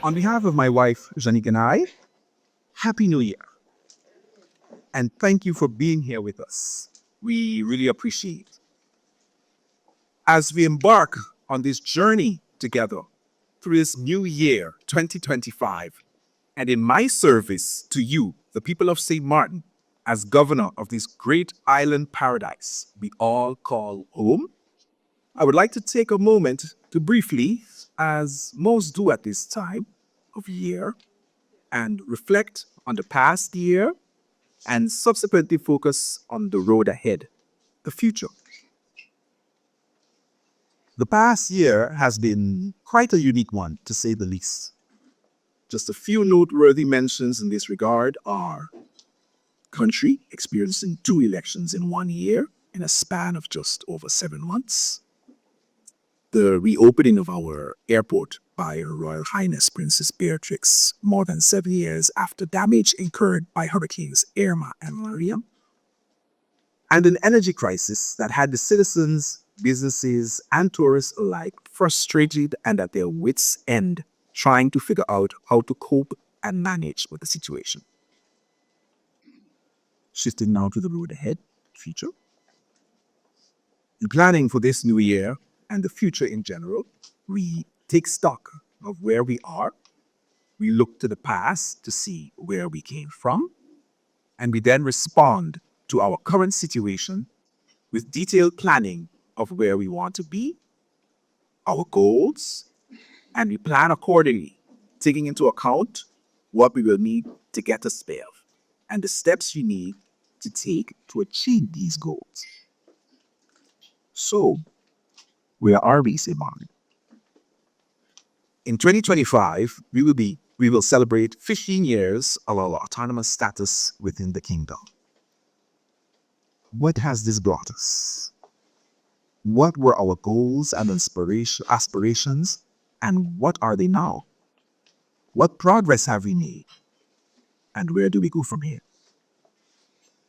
On behalf of my wife, Janique, and I, Happy New Year. And thank you for being here with us. We really appreciate it. As we embark on this journey together through this new year, 2025, and in my service to you, the people of St. Martin, as governor of this great island paradise we all call home, I would like to take a moment to briefly, as most do at this time of year, and reflect on the past year and subsequently focus on the road ahead, the future. The past year has been quite a unique one, to say the least. Just a few noteworthy mentions in this regard are country experiencing 2 elections in 1 year in a span of just over 7 months, the reopening of our airport by Her Royal Highness Princess Beatrix more than 7 years after damage incurred by Hurricanes Irma and Maria, and an energy crisis that had the citizens, businesses, and tourists alike frustrated and at their wits' end trying to figure out how to cope and manage with the situation. Shifting now to the road ahead, future. In planning for this new year and the future in general, we take stock of where we are. We look to the past to see where we came from, and we then respond to our current situation with detailed planning of where we want to be, our goals, and we plan accordingly, taking into account what we will need to get us there and the steps you need to take to achieve these goals. So, where are we, Simon? In 2025, we will celebrate 15 years of our autonomous status within the kingdom. What has this brought us? What were our goals and aspirations, and what are they now? What progress have we made? And where do we go from here?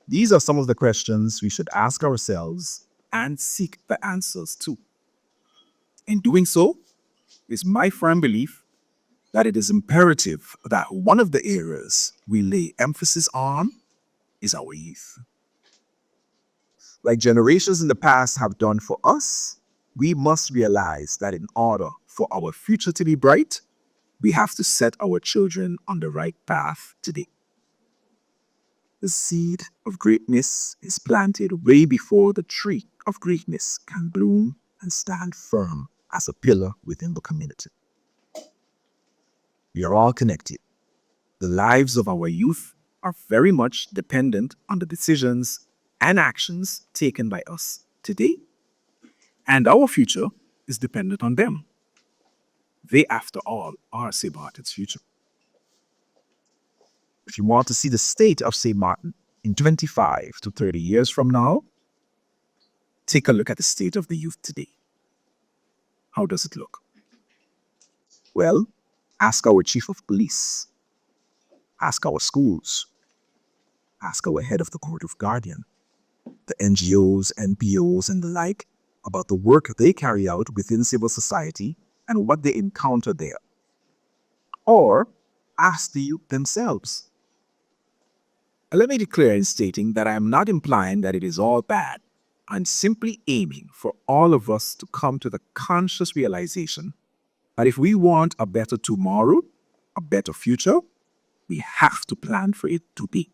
These are some of the questions we should ask ourselves and seek the answers to. In doing so, it's my firm belief that it is imperative that one of the areas we lay emphasis on is our youth. Like generations in the past have done for us, we must realize that in order for our future to be bright, we have to set our children on the right path today. The seed of greatness is planted way before the tree of greatness can bloom and stand firm as a pillar within the community. We are all connected. The lives of our youth are very much dependent on the decisions and actions taken by us today, and our future is dependent on them. They, after all, are St. Martin's future. If you want to see the state of St. Martin in 25 to 30 years from now, take a look at the state of the youth today. How does it look? Well, ask our chief of police, ask our schools, ask our head of the court of guardian, the NGOs, NPOs, and the like about the work they carry out within civil society and what they encounter there. Or ask the youth themselves. Let me declare in stating that I am not implying that it is all bad. I'm simply aiming for all of us to come to the conscious realization that if we want a better tomorrow, a better future, we have to plan for it today.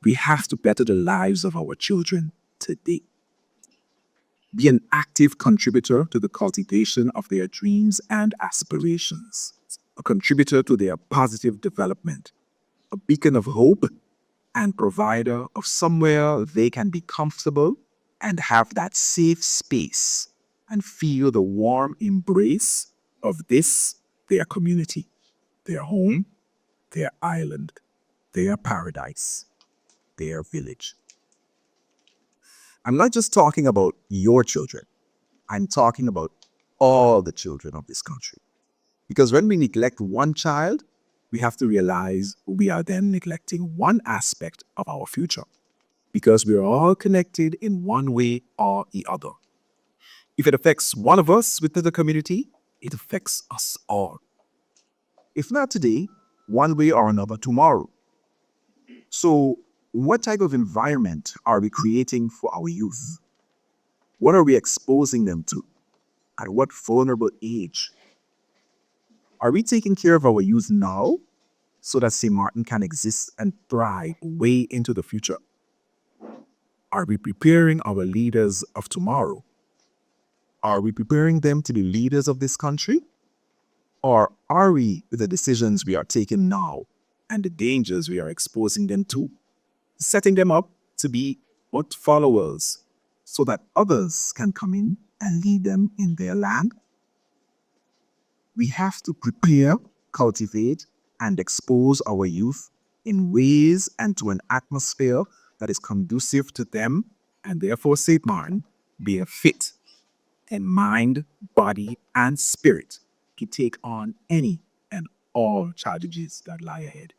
We have to better the lives of our children today. Be an active contributor to the cultivation of their dreams and aspirations, a contributor to their positive development, a beacon of hope, and provider of somewhere they can be comfortable and have that safe space and feel the warm embrace of this, their community, their home, their island, their paradise, their village. I'm not just talking about your children. I'm talking about all the children of this country. Because when we neglect one child, we have to realize we are then neglecting one aspect of our future. Because we are all connected in one way or the other. If it affects one of us within the community, it affects us all. If not today, one way or another tomorrow. So, what type of environment are we creating for our youth? What are we exposing them to? At what vulnerable age? Are we taking care of our youth now so that St. Martin can exist and thrive way into the future? Are we preparing our leaders of tomorrow? Are we preparing them to be leaders of this country? Or are we, with the decisions we are taking now and the dangers we are exposing them to, setting them up to be but followers so that others can come in and lead them in their land? We have to prepare, cultivate, and expose our youth in ways and to an atmosphere that is conducive to them and therefore St. Martin being fit in mind, body, and spirit to take on any and all challenges that lie ahead.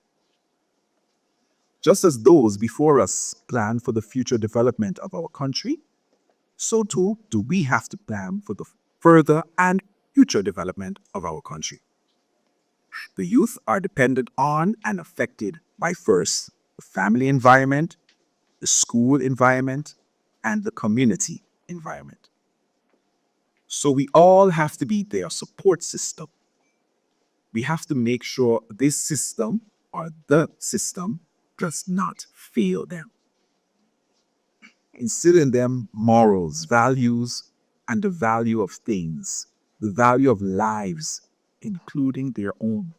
Just as those before us planned for the future development of our country, so too do we have to plan for the further and future development of our country. The youth are dependent on and affected by first the family environment, the school environment, and the community environment. So we all have to be their support system. We have to make sure this system or the system does not fail them. Instill in them morals, values, and the value of things, the value of lives, including their own.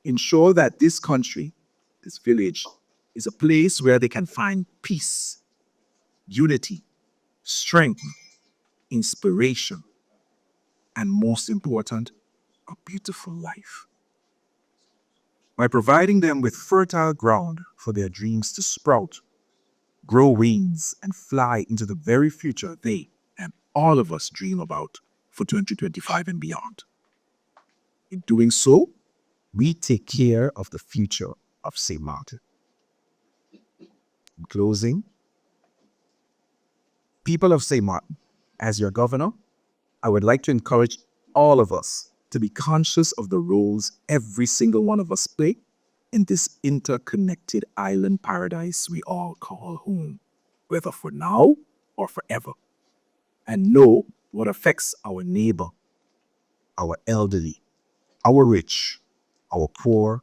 Ensure that this country, this village, is a place where they can find peace, unity, strength, inspiration, and most important, a beautiful life. By providing them with fertile ground for their dreams to sprout, grow wings, and fly into the very future they and all of us dream about for 2025 and beyond. In doing so, we take care of the future of St. Martin. In closing, people of St. Martin, as your governor, I would like to encourage all of us to be conscious of the roles every single one of us play in this interconnected island paradise we all call home, whether for now or forever, and know what affects our neighbor, our elderly, our rich, our poor,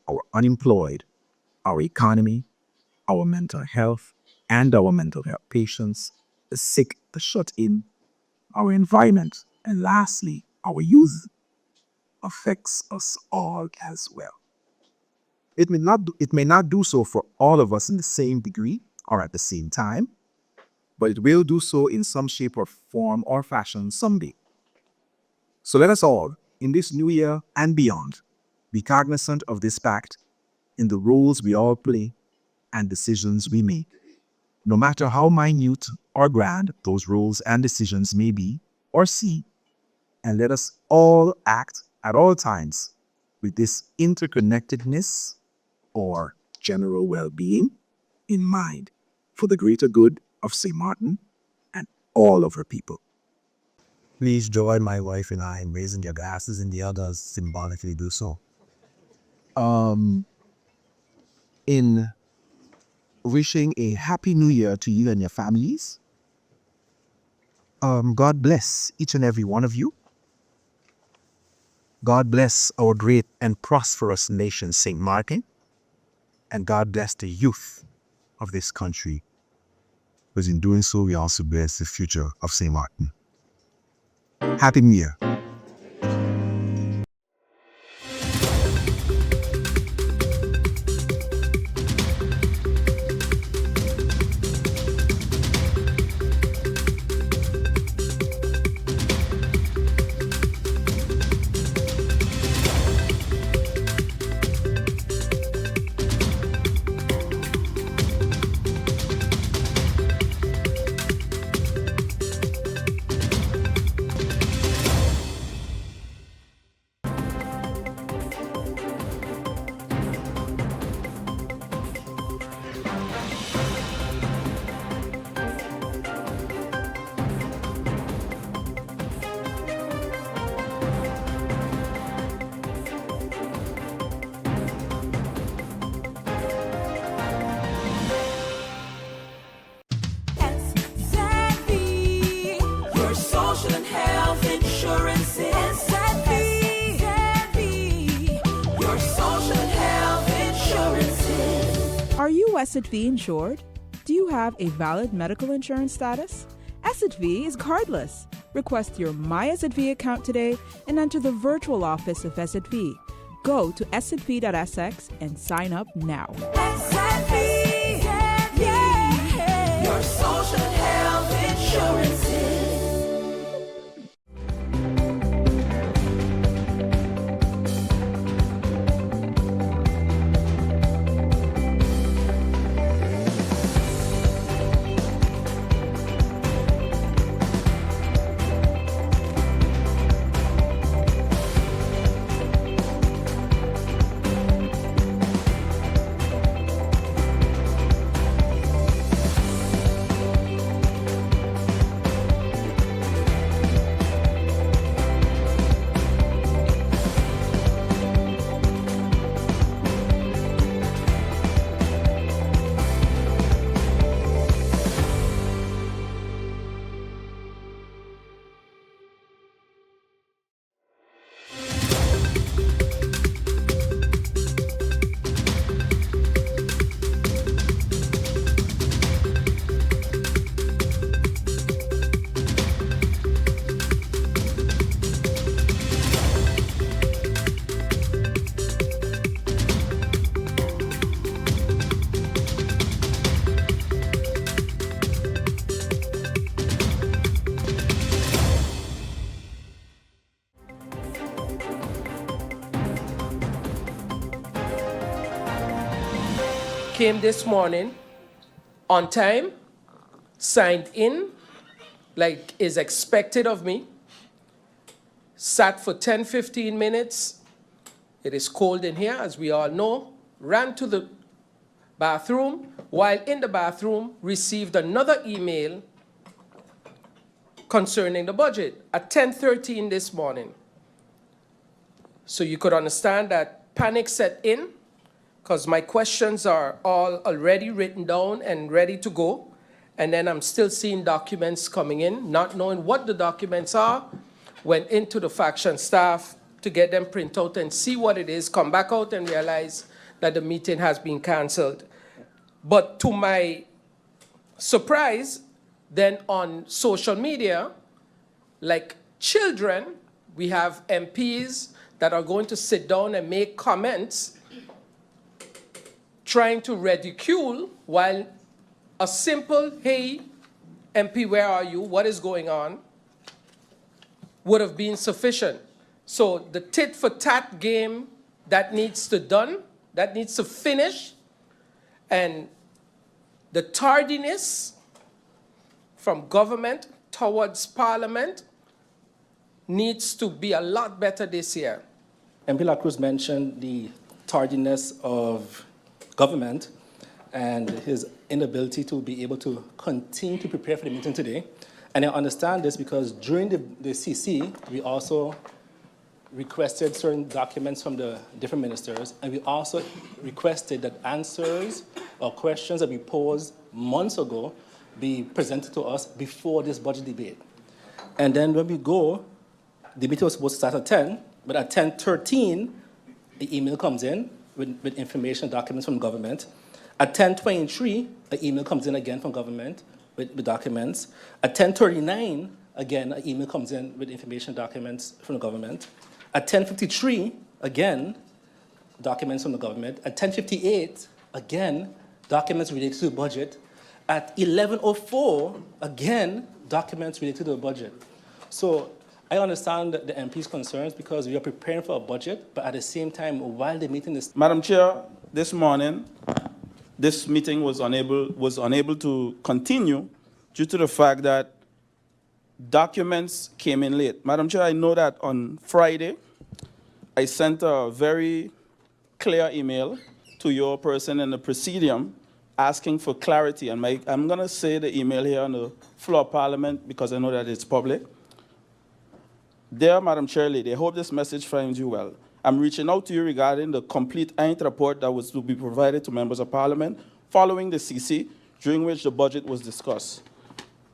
our unemployed, our economy, our mental health, and our mental health patients, the sick, the shut in, our environment, and lastly, our youth affects us all as well. It may not do so for all of us in the same degree or at the same time, but it will do so in some shape or form or fashion someday. So let us all, in this new year and beyond, be cognizant of this fact in the roles we all play and decisions we make, no matter how minute or grand those roles and decisions may be or seem. And let us all act at all times with this interconnectedness or general well-being in mind for the greater good of St. Martin and all of her people. Please join my wife and I in raising your glasses and the others symbolically do so. In wishing a happy new year to you and your families. God bless each and every one of you. God bless our great and prosperous nation, St. Martin. And God bless the youth of this country. Because in doing so, we also bless the future of St. Martin. Happy New Year. Your social health insurances. Are you SXV insured? Do you have a valid medical insurance status? SXV is cardless. Request your My SXV account today and enter the virtual office of SXV. Go to sxv.sx and sign up now. SXV, yeah. Your social health insurances. Came this morning on time, signed in like is expected of me, sat for 10-15 minutes. It is cold in here, as we all know, ran to the bathroom. While in the bathroom, received another email concerning the budget at 10:13 this morning. So you could understand that panic set in, because my questions are all already written down and ready to go. And then I'm still seeing documents coming in, not knowing what the documents are. Went into the faction staff to get them print out and see what it is, come back out and realize that the meeting has been canceled. But to my surprise, then on social media, like children, we have MPs that are going to sit down and make comments trying to ridicule, while a simple, hey, MP, where are you? What is going on? Would have been sufficient. So the tit for tat game that needs to done, that needs to finish, and the tardiness from government towards parliament needs to be a lot better this year. MP La Cruz mentioned the tardiness of government and his inability to be able to continue to prepare for the meeting today. And I understand this because during the CC, we also requested certain documents from the different ministers, and we also requested that answers or questions that we posed months ago be presented to us before this budget debate. And then when we go, the meeting was supposed to start at 10, but at 10:13, the email comes in with information documents from government. At 10:23, an email comes in again from government with documents. At 10:39, again, an email comes in with information documents from the government. At 10:53, again, documents from the government. At 10:58, again, documents related to the budget. At 11:04, again, documents related to the budget. So I understand the MP's concerns because we are preparing for a budget, but at the same time, while the meeting is... Madam Chair, this morning, this meeting was unable to continue due to the fact that documents came in late. Madam Chair, I know that on Friday, I sent a very clear email to your person in the presidium asking for clarity. And I'm going to say the email here on the floor of Parliament because I know that it's public. Dear Madam Chair Lady, I hope this message finds you well. I'm reaching out to you regarding the complete Ain't report that was to be provided to members of Parliament following the CC, during which the budget was discussed.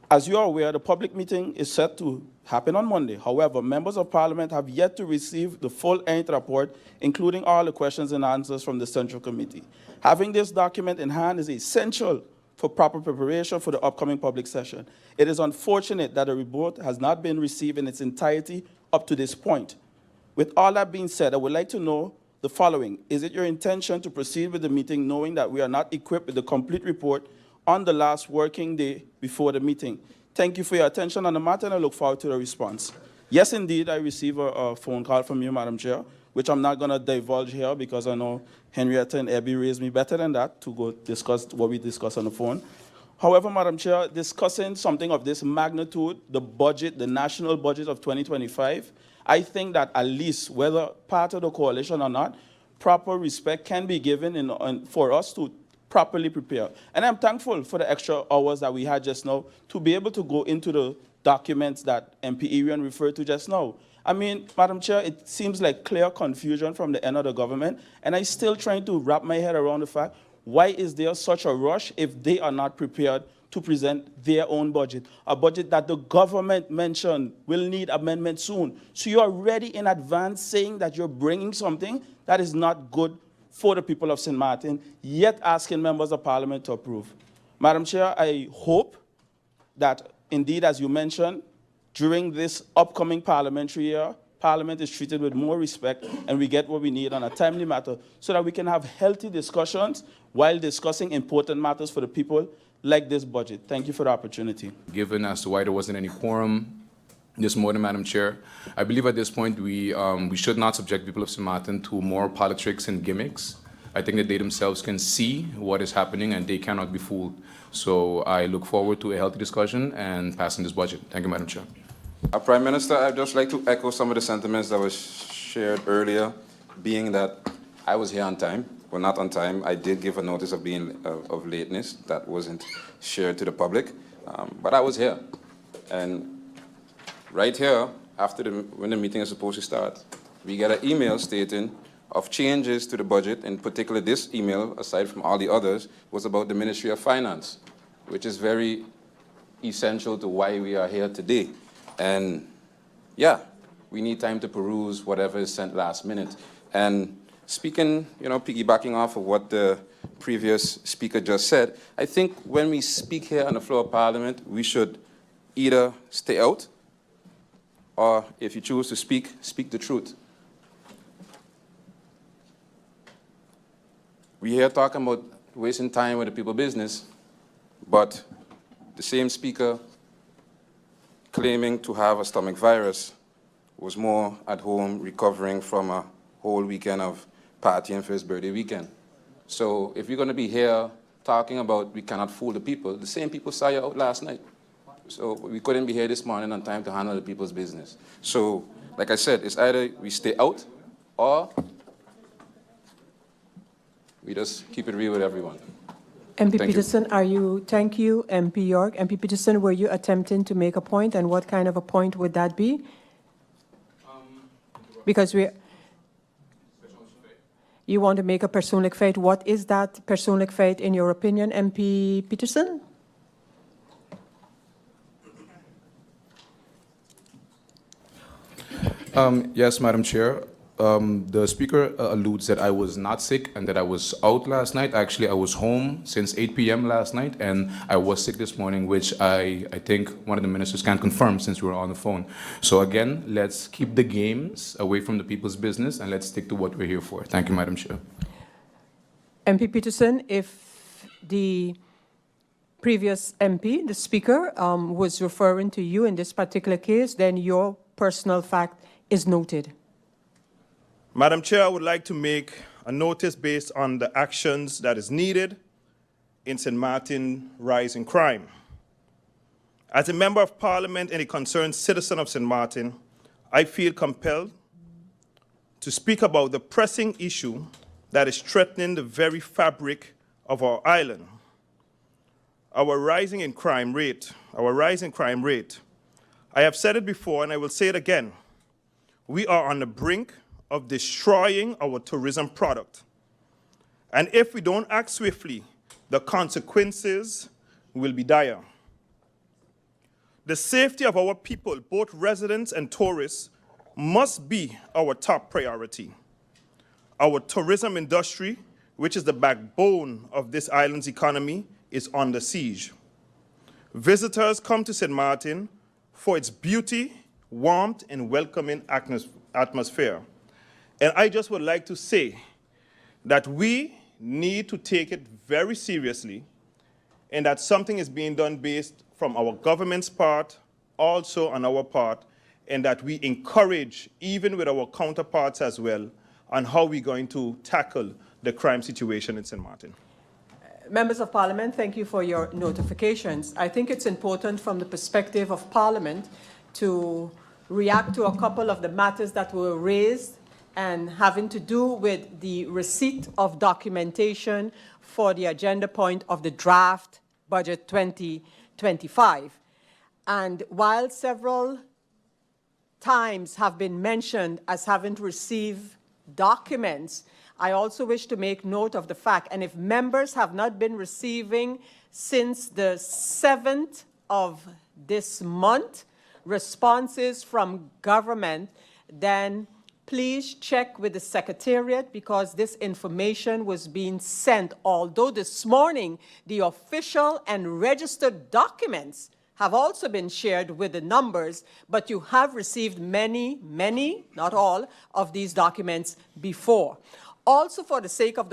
As you are aware, the public meeting is set to happened on Monday. However, members of parliament have yet to receive the full end report, including all the questions and answers from the Central Committee. Having this document in hand is essential for proper preparation for the upcoming public session. It is unfortunate that the report has not been received in its entirety up to this point. With all that being said, I would like to know the following. Is it your intention to proceed with the meeting knowing that we are not equipped with the complete report on the last working day before the meeting? Thank you for your attention on the matter, and I look forward to the response. Yes, indeed, I received a phone call from you, Madam Chair, which I'm not going to divulge here because I know Henrietta and Abby raised me better than that to go discuss what we discussed on the phone. However, Madam Chair, discussing something of this magnitude, the budget, the national budget of 2025, I think that at least, whether part of the coalition or not, proper respect can be given for us to properly prepare. And I'm thankful for the extra hours that we had just now to be able to go into the documents that MP Irian referred to just now. I mean, Madam Chair, it seems like clear confusion from the end of the government, and I'm still trying to wrap my head around the fact, why is there such a rush if they are not prepared to present their own budget, a budget that the government mentioned will need amendment soon. So you're already in advance saying that you're bringing something that is not good for the people of St. Martin, yet asking members of parliament to approve. Madam Chair, I hope that indeed, as you mentioned, during this upcoming parliamentary year, Parliament is treated with more respect and we get what we need on a timely matter so that we can have healthy discussions while discussing important matters for the people like this budget. Thank you for the opportunity. Given as to why there wasn't any quorum this morning, Madam Chair, I believe at this point we should not subject people of St. Martin to more politics and gimmicks. I think that they themselves can see what is happening and they cannot be fooled. So I look forward to a healthy discussion and passing this budget. Thank you, Madam Chair. Prime Minister, I'd just like to echo some of the sentiments that was shared earlier, being that I was here on time. Well, not on time. I did give a notice of being of lateness that wasn't shared to the public, but I was here. And right here, when the meeting is supposed to start, we get an email stating of changes to the budget. In particular, this email, aside from all the others, was about the Ministry of Finance, which is very essential to why we are here today. And yeah, we need time to peruse whatever is sent last minute. And speaking, piggybacking off of what the previous speaker just said, I think when we speak here on the floor of Parliament, we should either stay out or, if you choose to speak, speak the truth. We're here talking about wasting time with the people's business, but the same speaker claiming to have a stomach virus was more at home recovering from a whole weekend of partying for his birthday weekend. So if you're going to be here talking about we cannot fool the people, the same people saw you out last night. So we couldn't be here this morning on time to handle the people's business. So, like I said, it's either we stay out or we just keep it real with everyone. MP Thank Peterson, thank you, MP York. MP Peterson, were you attempting to make a point, and what kind of a point would that be? Because you want to make a persoonlijk feit. What is that persoonlijk feit in your opinion, MP Peterson? Yes, Madam Chair. The speaker alludes that I was not sick and that I was out last night. Actually, I was home since 8 p.m. last night, and I was sick this morning, which I think one of the ministers can confirm since we were on the phone. So again, let's keep the games away from the people's business and let's stick to what we're here for. Thank you, Madam Chair. MP Peterson, if the previous MP, the speaker, was referring to you in this particular case, then your personal fact is noted. Madam Chair, I would like to make a notice based on the actions that is needed in St. Martin rise in crime. As a member of Parliament and a concerned citizen of St. Martin, I feel compelled to speak about the pressing issue that is threatening the very fabric of our island. Our rising crime rate. I have said it before and I will say it again. We are on the brink of destroying our tourism product. And if we don't act swiftly, the consequences will be dire. The safety of our people, both residents and tourists, must be our top priority. Our tourism industry, which is the backbone of this island's economy, is under siege. Visitors come to St. Martin for its beauty, warmth, and welcoming atmosphere. And I just would like to say that we need to take it very seriously, and that something is being done based from our government's part, also on our part, and that we encourage, even with our counterparts as well, on how we're going to tackle the crime situation in St. Martin. Members of Parliament, thank you for your notifications. I think it's important from the perspective of Parliament to react to a couple of the matters that were raised and having to do with the receipt of documentation for the agenda point of the draft budget 2025. And while several times have been mentioned as having received documents, I also wish to make note of the fact, and if members have not been receiving since the 7th of this month responses from government, then please check with the Secretariat, because this information was being sent, although this morning the official and registered documents have also been shared with the numbers, but you have received many, not all, of these documents before. Also, for the sake of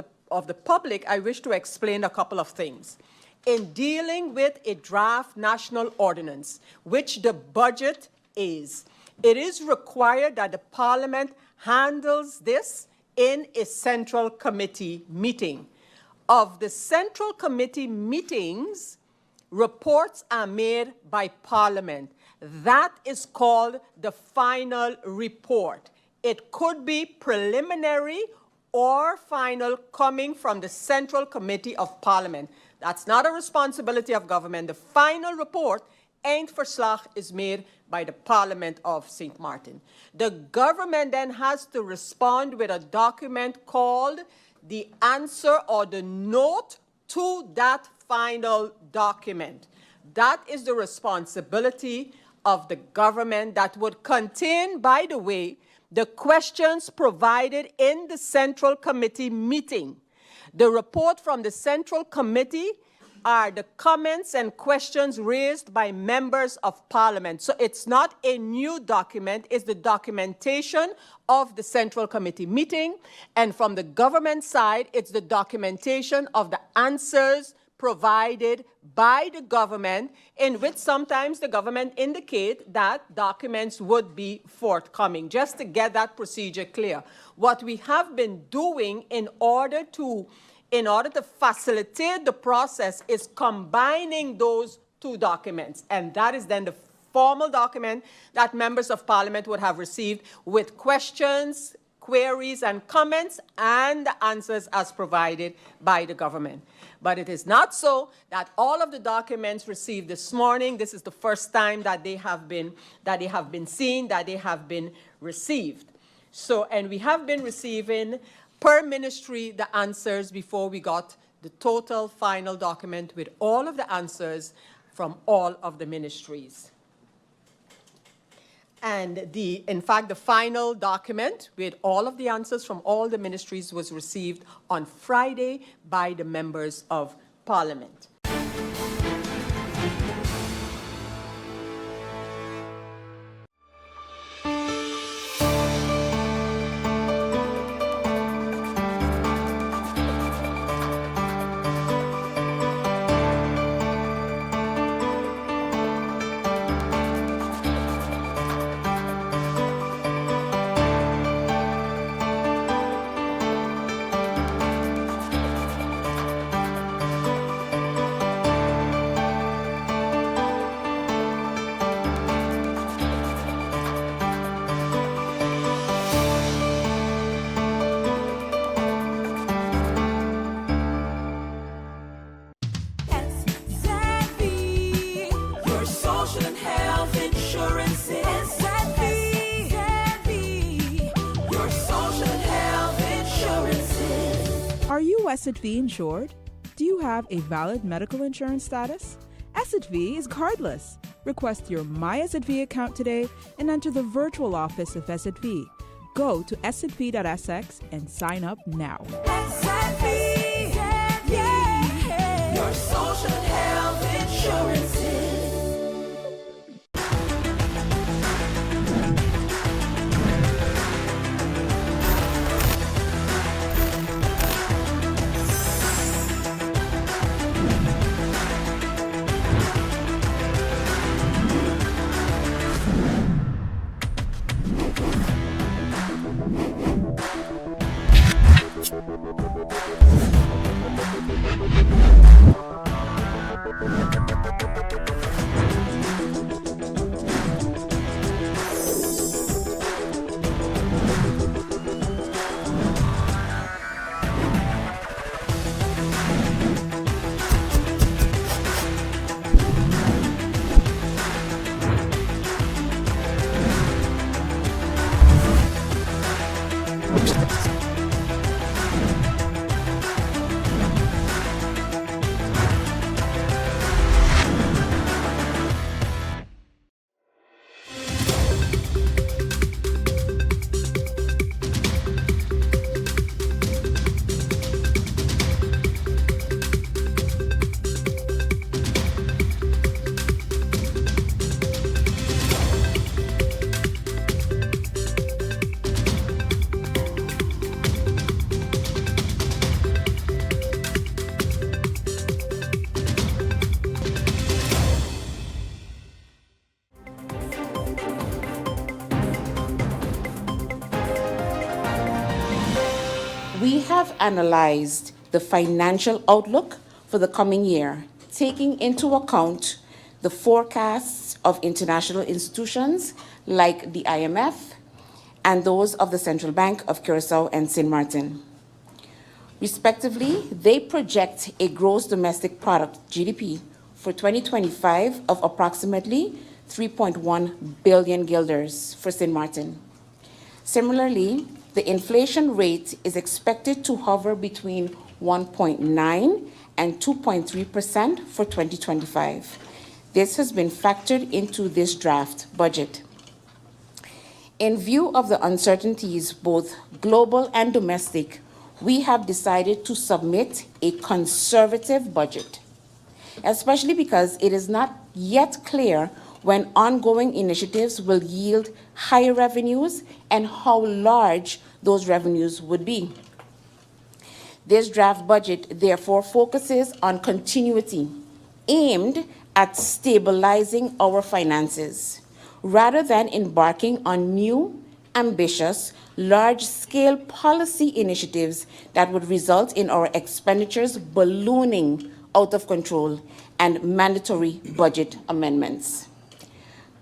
the public, I wish to explain a couple of things. In dealing with a draft national ordinance, which the budget is, it is required that the Parliament handles this in a central committee meeting. Of the central committee meetings, reports are made by Parliament. That is called the final report. It could be preliminary or final coming from the Central Committee of Parliament. That's not a responsibility of government. The final report, eindverslag, is made by the Parliament of St. Martin. The government then has to respond with a document called the answer or the note to that final document. That is the responsibility of the government, that would contain, by the way, the questions provided in the Central Committee meeting. The report from the Central Committee are the comments and questions raised by members of Parliament. So it's not a new document, it's the documentation of the Central Committee meeting. And from the government side, it's the documentation of the answers provided by the government, in which sometimes the government indicate that documents would be forthcoming, just to get that procedure clear. What we have been doing in order to facilitate the process is combining those two documents, and that is then the formal document that members of Parliament would have received with questions, queries, and comments, and the answers as provided by the government. But it is not so that all of the documents received this morning, this is the first time that they have been seen, that they have been received. So, and we have been receiving per ministry the answers before we got the total final document with all of the answers from all of the ministries. And in fact, the final document with all of the answers from all the ministries was received on Friday by the members of Parliament. Are you SXM insured? Do you have a valid medical insurance status? SXM is cardless. Request your MySZV account today and enter the virtual office of SZV. Go to szv.sx and sign up now. SXM, yeah, your social health insurances. We have analyzed the financial outlook for the coming year, taking into account the forecasts of international institutions like the IMF and those of the Central Bank of Curaçao and Sint Maarten. Respectively, they project a gross domestic product, GDP, for 2025 of approximately 3.1 billion guilders for Sint Maarten. Similarly, the inflation rate is expected to hover between 1.9 and 2.3% for 2025. This has been factored into this draft budget. In view of the uncertainties, both global and domestic, we have decided to submit a conservative budget, especially because it is not yet clear when ongoing initiatives will yield higher revenues and how large those revenues would be. This draft budget therefore focuses on continuity, aimed at stabilizing our finances, rather than embarking on new, ambitious, large-scale policy initiatives that would result in our expenditures ballooning out of control and mandatory budget amendments.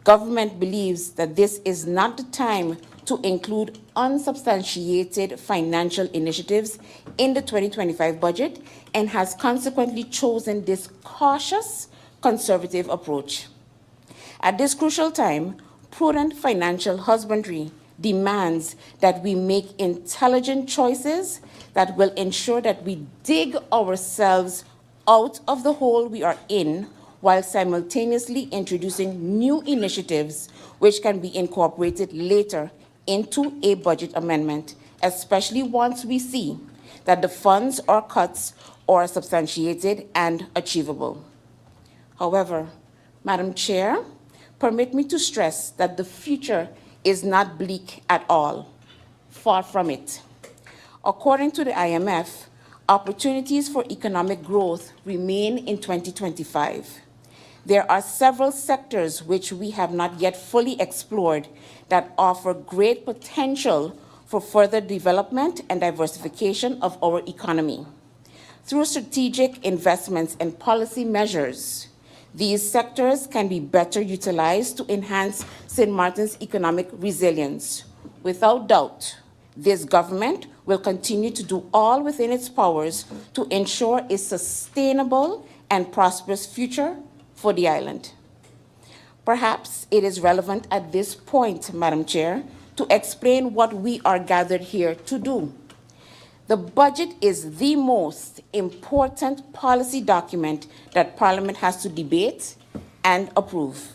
Government believes that this is not the time to include unsubstantiated financial initiatives in the 2025 budget and has consequently chosen this cautious, conservative approach. At this crucial time, prudent financial husbandry demands that we make intelligent choices that will ensure that we dig ourselves out of the hole we are in while simultaneously introducing new initiatives which can be incorporated later into a budget amendment, especially once we see that the funds or cuts are substantiated and achievable. However, Madam Chair, permit me to stress that the future is not bleak at all. Far from it. According to the IMF, opportunities for economic growth remain in 2025. There are several sectors which we have not yet fully explored that offer great potential for further development and diversification of our economy. Through strategic investments and policy measures, these sectors can be better utilized to enhance Sint Maarten's economic resilience. Without doubt, this government will continue to do all within its powers to ensure a sustainable and prosperous future for the island. Perhaps it is relevant at this point, Madam Chair, to explain what we are gathered here to do. The budget is the most important policy document that Parliament has to debate and approve.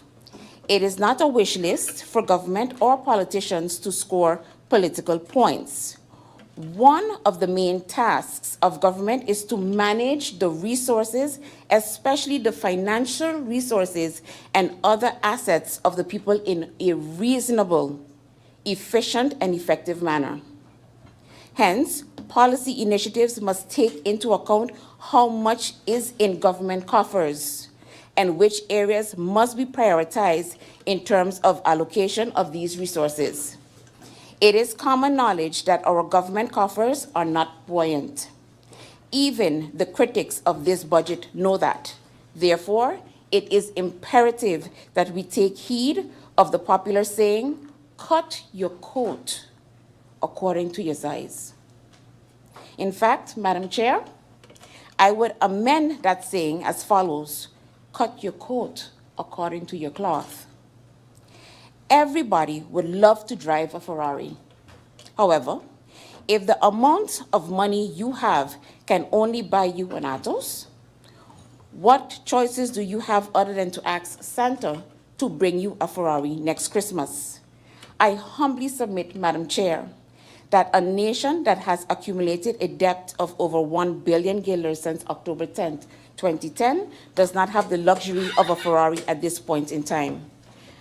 It is not a wish list for government or politicians to score political points. One of the main tasks of government is to manage the resources, especially the financial resources and other assets of the people in a reasonable, efficient, and effective manner. Hence, policy initiatives must take into account how much is in government coffers and which areas must be prioritized in terms of allocation of these resources. It is common knowledge that our government coffers are not buoyant. Even the critics of this budget know that. Therefore, it is imperative that we take heed of the popular saying, cut your coat according to your size. In fact, Madam Chair, I would amend that saying as follows: cut your coat according to your cloth. Everybody would love to drive a Ferrari. However, if the amount of money you have can only buy you an Atos, what choices do you have other than to ask Santa to bring you a Ferrari next Christmas? I humbly submit, Madam Chair, that a nation that has accumulated a debt of over 1 billion guilders since October 10th, 2010, does not have the luxury of a Ferrari at this point in time.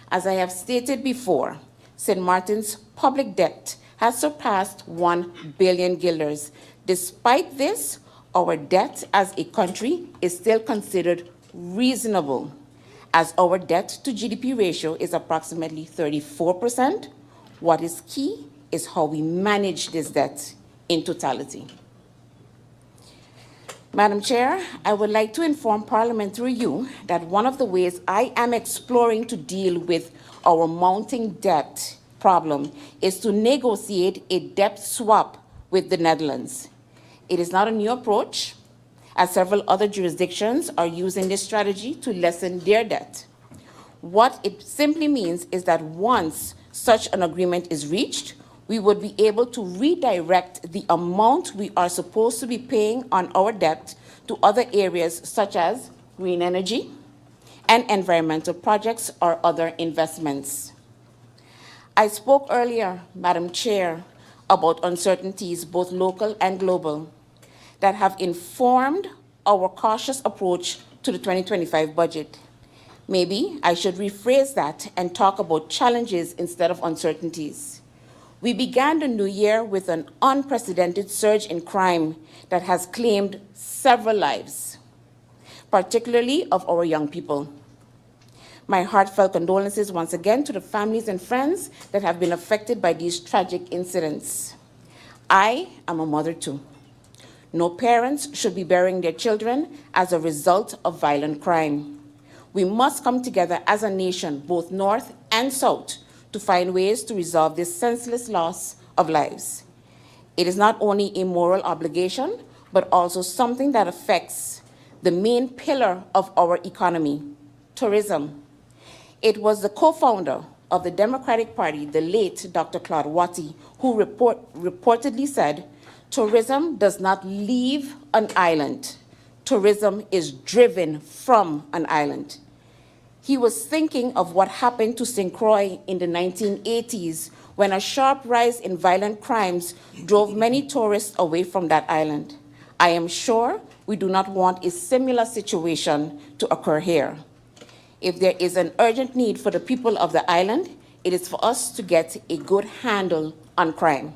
As I have stated before, St. Martin's public debt has surpassed 1 billion guilders. Despite this, our debt as a country is still considered reasonable, as our debt to GDP ratio is approximately 34%. What is key is how we manage this debt in totality. Madam Chair, I would like to inform Parliament through you that one of the ways I am exploring to deal with our mounting debt problem is to negotiate a debt swap with the Netherlands. It is not a new approach, as several other jurisdictions are using this strategy to lessen their debt. What it simply means is that once such an agreement is reached, we would be able to redirect the amount we are supposed to be paying on our debt to other areas such as green energy and environmental projects or other investments. I spoke earlier, Madam Chair, about uncertainties, both local and global, that have informed our cautious approach to the 2025 budget. Maybe I should rephrase that and talk about challenges instead of uncertainties. We began the new year with an unprecedented surge in crime that has claimed several lives, particularly of our young people. My heartfelt condolences once again to the families and friends that have been affected by these tragic incidents. I am a mother too. No parents should be burying their children as a result of violent crime. We must come together as a nation, both North and South, to find ways to resolve this senseless loss of lives. It is not only a moral obligation, but also something that affects the main pillar of our economy, tourism. It was the co-founder of the Democratic Party, the late Dr. Claude Watty, who reportedly said, tourism does not leave an island. Tourism is driven from an island. He was thinking of what happened to St. Croix in the 1980s when a sharp rise in violent crimes drove many tourists away from that island. I am sure we do not want a similar situation to occur here. If there is an urgent need for the people of the island, it is for us to get a good handle on crime.